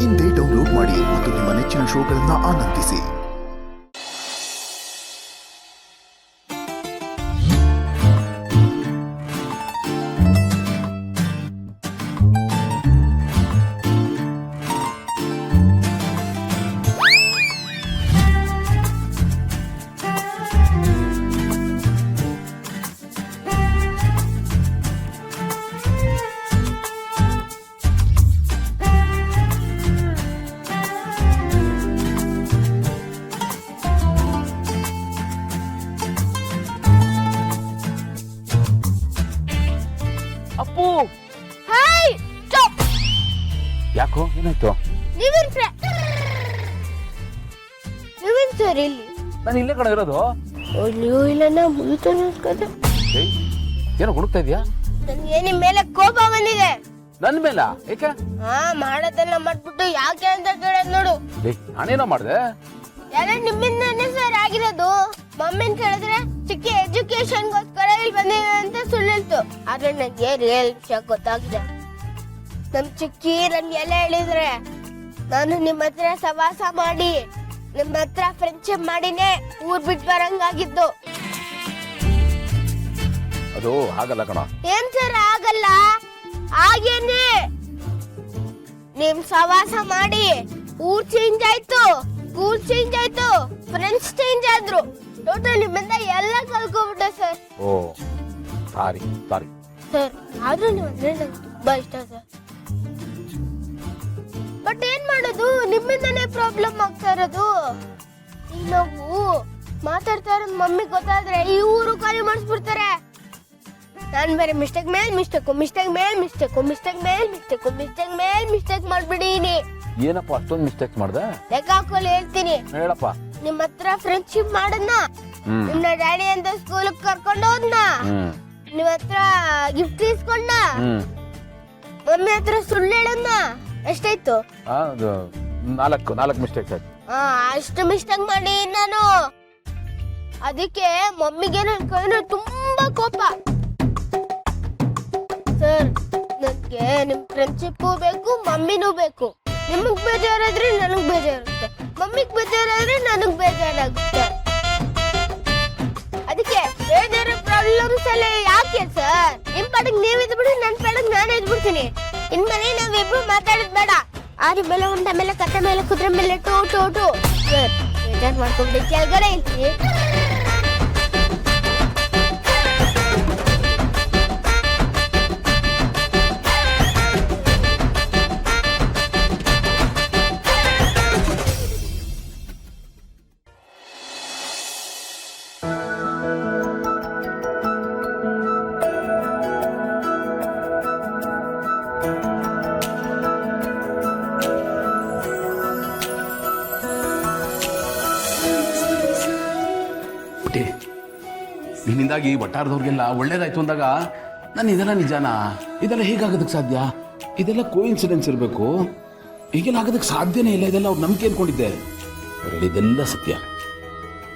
ಇಂದೇ ಡೌನ್ಲೋಡ್ ಮಾಡಿ ಮತ್ತು ನಿಮ್ಮ ನೆಚ್ಚಿನ ಶೋಗಳನ್ನು ಆನಂದಿಸಿ. Appu, hi stop. ಯಾಕೋ ಏನಾಯ್ತು? ನೀವೇನ್ ಸರ್ ಇಲ್ಲಿ? ನಾನು ಇಲ್ಲೇ ಕಡೆ ಇರೋದು. ನೀವು ಇಲ್ಲ ನಾ ಮುಗಿತಾನೆ ಅನ್ಕೊಂಡೆ. ಏನೋ ಹುಡುಕ್ತಾ ಇದೀಯಾ? ನನಗೆ ನಿಮ್ ಮೇಲೆ ಕೋಪ ಬಂದಿದೆ. ನನ್ ಮೇಲ? ಏಕೆ? ಮಾಡೋದೆಲ್ಲ ಮಾಡ್ಬಿಟ್ಟು ಯಾಕೆ ಅಂತ ಕೇಳೋದ್ ನೋಡು. ನಾನೇನೋ ಮಾಡ್ದೆ? ಎಲ್ಲ ನಿಮ್ಮಿಂದಾನೆ ಸರ್ ಆಗಿರೋದು. ಮಮ್ಮಿನ್ ಕೇಳಿದ್ರೆ ಚಿಕ್ಕ ಎಜುಕೇಶನ್ಗೋಸ್ಕರ ಇಲ್ಲಿ ಬಂದಿದೆ ಅಂತ ಸುಳ್ಳು ಹೇಳ್ತು. ಆದ್ರೆ ನಂಗೆ ರಿಯಲ್ ವಿಷಯ ಗೊತ್ತಾಗಿದೆ. ನಮ್ ಚಿಕ್ಕಿ ನನ್ಗೆ ಎಲ್ಲ ಹೇಳಿದ್ರೆ ನಾನು ನಿಮ್ಮ ಹತ್ರ ಸವಾಸ ಮಾಡಿ ನಿಮ್ಮ ಹತ್ರ ಫ್ರೆಂಡ್ಶಿಪ್ ಮಾಡಿನೇ ಊರ್ ಬಿಟ್ಟು ಬರಂಗಾಗಿದ್ದು. ಅದು ಹಾಗಲ್ಲ ಕಣ. ಏನ್ ಸರ್ ಆಗಲ್ಲ? ಹಾಗೇನೆ ನಿಮ್ ಸವಾಸ ಮಾಡಿ ಊರ್ ಚೇಂಜ್ ಆಯ್ತು, ಸ್ಕೂಲ್ ಚೇಂಜ್ ಆಯ್ತು, ಫ್ರೆಂಡ್ಸ್ ಚೇಂಜ್ ಆದ್ರು. ಟೋಟಲ್ ನಿಮ್ಮಿಂದ ಎಲ್ಲ ಕಲ್ಕೊಂಡ್ಬಿಟ್ಟೆ ಸರ್. ಓ ಸಾರಿ ಸಾರಿ ಸರ್. ಆದ್ರೂ ನೀವು ಅಂದ್ರೆ ನಂಗೆ ತುಂಬಾ ಇಷ್ಟ ಸರ್. ಬಟ್ ಏನ್ ಮಾಡೋದು, ನಿಮ್ಮಿಂದನೇ ಪ್ರಾಬ್ಲಮ್ ಆಗ್ತಾ ಇರೋದು. ಈಗ ನಾವು ಮಾತಾಡ್ತಾ ಇರೋದು ಮಮ್ಮಿ ಗೊತ್ತಾದ್ರೆ ಈ ಊರು ಖಾಲಿ ಮಾಡಿಸ್ಬಿಡ್ತಾರೆ. ನಾನ್ ಬೇರೆ ಮಿಸ್ಟೇಕ್ ಮೇಲ್ ಮಿಸ್ಟೇಕು, ಮಿಸ್ಟೇಕ್ ಮೇಲ್ ಮಿಸ್ಟೇಕು, ಮಿಸ್ಟೇಕ್ ಮೇಲ್ ಮಿಸ್ಟೇಕು, ಮಿಸ್ಟೇಕ್ ಮೇಲ್ ಮಿಸ್ಟೇಕ್ ಮಾಡ್ಬಿಡೀನಿ. ಏನಪ್ಪ ಅಷ್ಟೊಂದು ಮಿಸ್ಟೇಕ್ಸ್ ಮಾಡ್ದೆ? ಲೆಕ್ಕ ಹಾಕೋಲಿ ಹೇಳ್ತೀನಿ. ಹೇಳಪ್ಪ. ನಿಮ್ ಹತ್ರ ಫ್ರೆಂಡ್ಶಿಪ್ ಮಾಡದ್ನ, ನಿಮ್ನ ಡ್ಯಾಡಿ ಅಂತ ಸ್ಕೂಲ್ ಕರ್ಕೊಂಡು ಹೋದ್ನ, ನಿಮ್ ಹತ್ರ ಗಿಫ್ಟ್ ಇಸ್ಕೊಂಡ, ಮಮ್ಮಿ ಹತ್ರ ಸುಳ್ಳು ಹೇಳದ್ನ. ಎಷ್ಟಾಯ್ತು? ನಾಲ್ಕು ಮಿಸ್ಟೇಕ್ಸ್ ಆಯ್ತು. ಅಷ್ಟು ಮಿಸ್ಟೇಕ್ ಮಾಡಿ ನಾನು. ಅದಕ್ಕೆ ಮಮ್ಮಿಗೆ ನನ್ ಕೈನ ತುಂಬಾ ಕೋಪ. ಸರ್, ನನ್ಗೆ ನಿಮ್ ಫ್ರೆಂಡ್ಶಿಪ್ಪು ಬೇಕು, ಮಮ್ಮಿನೂ ಬೇಕು. ನಿಮಗ್ ಬೇಜಾರಾದ್ರೆ ನನಗ್ ಬೇಜಾರುತ್ತೆ, ಮಮ್ಮಿಗ್ ಬೇಜಾರಾದ್ರೆ ನನಗ್ ಬೇಜಾರಾಗುತ್ತೆ. ಅದಕ್ಕೆ ಬೇಜಾರ ಪ್ರಾಬ್ಲಮ್ಸ್ ಎಲ್ಲ ಯಾಕೆ ಸರ್? ನಿಮ್ ಪಾಡಕ್ ನೀವ್ ಇದ್ಬಿಡಿ, ನನ್ ಪಾಡಕ್ ನಾನು ಇದ್ಬಿಡ್ತೀನಿ. ಇನ್ಮೇಲೆ ನಾವಿಬ್ರು ಮಾತಾಡೋದ್ ಬೇಡ. ಆರಿ ಮೇಲೆ ಉಂಡ ಮೇಲೆ ಕತ್ತೆ ಮೇಲೆ ಕುದುರೆ ಮೇಲೆ ಟೋ ಟೋ ಟೋ. ಸರ್, ಬೇಜಾರ್ ಮಾಡ್ಕೊಂಡು ಕೆಳಗಡೆ ಇರ್ತೀನಿ. ನಿನ್ನಿಂದಾಗಿ ವಟಾರದವ್ರಿಗೆಲ್ಲ ಒಳ್ಳೇದಾಯ್ತು ಅಂದಾಗ ನಾನು ಇದೆಲ್ಲ ನಿಜಾನಾ? ಇದೆಲ್ಲ ಹೇಗಾಗೋದಕ್ಕೆ ಸಾಧ್ಯ? ಇದೆಲ್ಲ ಕೋಇನ್ಸಿಡೆನ್ಸ್ ಇರಬೇಕು. ಹೀಗೆಲ್ಲ ಆಗೋದಕ್ಕೆ ಸಾಧ್ಯನೇ ಇಲ್ಲ. ಇದೆಲ್ಲ ಅವ್ರು ನಂಬಿಕೆ ಅನ್ಕೊಂಡಿದ್ದೆ. ಅವ್ರು ಹೇಳಿದ್ದೆಲ್ಲ ಸತ್ಯ.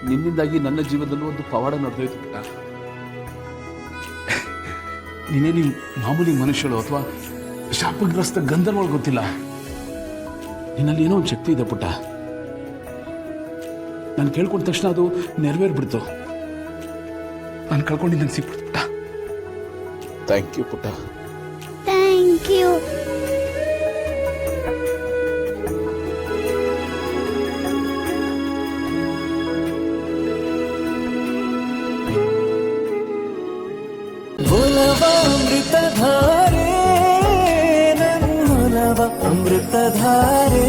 ನಿನ್ನಿಂದಾಗಿ ನನ್ನ ಜೀವನದಲ್ಲೂ ಒಂದು ಪವಾಡ ನಡೆದೋಯ್ತು ಪುಟ್ಟ. ನೀನೇನು ಮಾಮೂಲಿ ಮನುಷ್ಯಳು ಅಥವಾ ಶಾಪಗ್ರಸ್ತ ಗಂಧರ್ವಳು ಗೊತ್ತಿಲ್ಲ. ನಿನ್ನಲ್ಲಿ ಏನೋ ಒಂದು ಶಕ್ತಿ ಇದೆ ಪುಟ್ಟ. ನಾನು ಕೇಳ್ಕೊಂಡ ತಕ್ಷಣ ಅದು ನೆರವೇರ್ಬಿಡ್ತು. ನಾನು ಕಳ್ಕೊಂಡಿದ್ದಂಗೆ ಸಿಕ್ಬಿಡ್ತು ಪುಟ್ಟ. ಥ್ಯಾಂಕ್ ಯು ಪುಟ್ಟ. Thank you. ಅಮೃತಧಾರೆ ನನ್ನ ಅಮೃತಧಾರೆ.